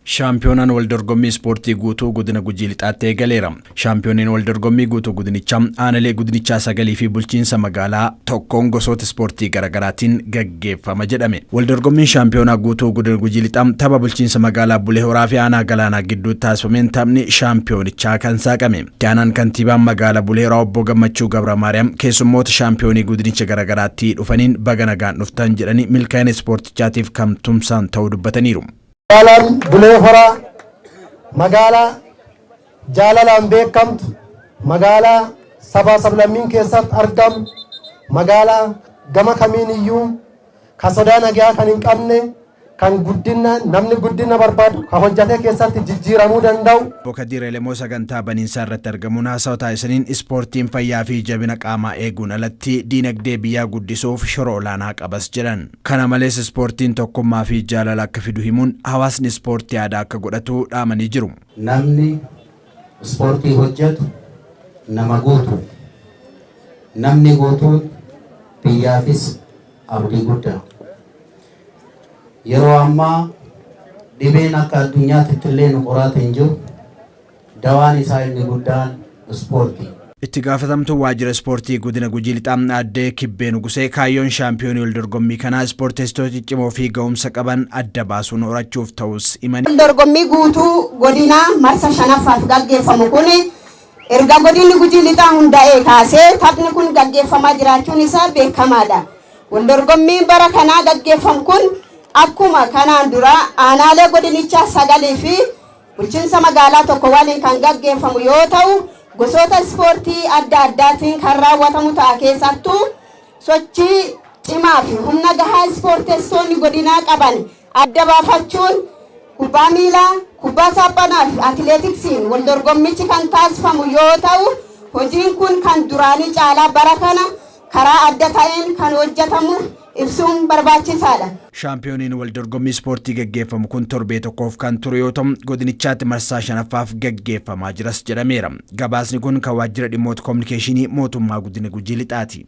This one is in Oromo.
Shaampiyoonaan waldorgommii ispoortii guutuu godina Gujii lixaatti eegaleera. Shaampiyooniin waldorgommii guutuu godinichaa aanaalee godinichaa sagalii fi bulchiinsa magaalaa tokkoon gosoota ispoortii garaagaraatiin gaggeeffama jedhame. Waldorgommiin shaampiyoonaa guutuu godina Gujii lixaa tapha bulchiinsa magaalaa Bulee Horaa fi aanaa Galaanaa gidduutti taasifameen taphni shaampiyoonichaa kan saaqame. Itti aanaan kantiibaan magaalaa Bulee Horaa obbo Gammachuu Gabra Maariyaam keessummoota shaampiyoonii godinicha garaagaraatti dhufaniin baga nagaan dhuftan jedhanii milkaa'ina ispoortichaatiif kamtumsaan ta'uu dubbataniiru. Magaalaan Bulee Horaa magaalaa jaalalaan beekamtu, magaalaa sabaa sablammiin keessatti argamu, magaalaa gama kamiin iyyuu kan sodaa nagaa kan hin qabne, kan guddina namni guddina barbaadu kan hojjetee keessatti jijjiiramuu danda'u. Bokadir Elemoo sagantaa baniinsaa irratti argamuun haasawa taasisaniin ispoortiin fayyaa fi jabina qaamaa eeguun alatti diinagdee biyyaa guddisuuf shoora olaanaa qabas jedhan. Kana malees ispoortiin tokkummaa fi jaalala akka fidu himuun hawaasni ispoortii aadaa akka godhatu dhaamanii jiru. Namni ispoortii hojjetu nama guutu. Namni guutuun biyyaafis abdii guddaa. Yeroo ammaa dhibeen akka addunyaatti illee nu qoraata hin jiru. Dawaan isaa inni guddaan ispoortii. Itti gaafatamtuu waajjira ispoortii godina Gujii lixaa addee Kibbee Nugusee kaayyoon shaampiyoonii waldorgommii kanaa ispoortistoota ciccimoo fi ga'umsa qaban adda baasuun horachuuf ta'us himani. Waldorgommii guutuu godinaa marsa shanaffaaf gaggeeffamu kun erga godinni Gujii lixaa hundaa'ee kaasee taphni kun gaggeeffamaa jiraachuun isaa beekamaadha. Waldorgommiin bara kanaa gaggeeffamu kun akkuma kanaan dura aanaalee godinichaa sagalii fi bulchiinsa magaalaa tokko waliin kan gaggeeffamu yoo ta'u gosoota ispoortii adda addaatiin kan raawwatamu ta'a. Keessattuu sochii cimaa fi humna gahaa ispoortistoonni godinaa qaban adda baafachuun kubbaa miilaa, kubbaa saaphanaa fi atileetiksiin waldorgommichi kan taasifamu yoo ta'u hojiin kun kan duraanii caalaa bara kana karaa adda ta'een kan hojjetamu ibsuun barbaachisaadha. Shaampiyooniin waldorgommii ispoortii gaggeeffamu kun torbee tokkoof kan ture yoo ta'u godinichaatti marsaa shanaffaaf gaggeeffamaa jiras jedhameera. Gabaasni kun kan waajjira dhimmoota kominikeeshinii mootummaa godina Gujii lixaati.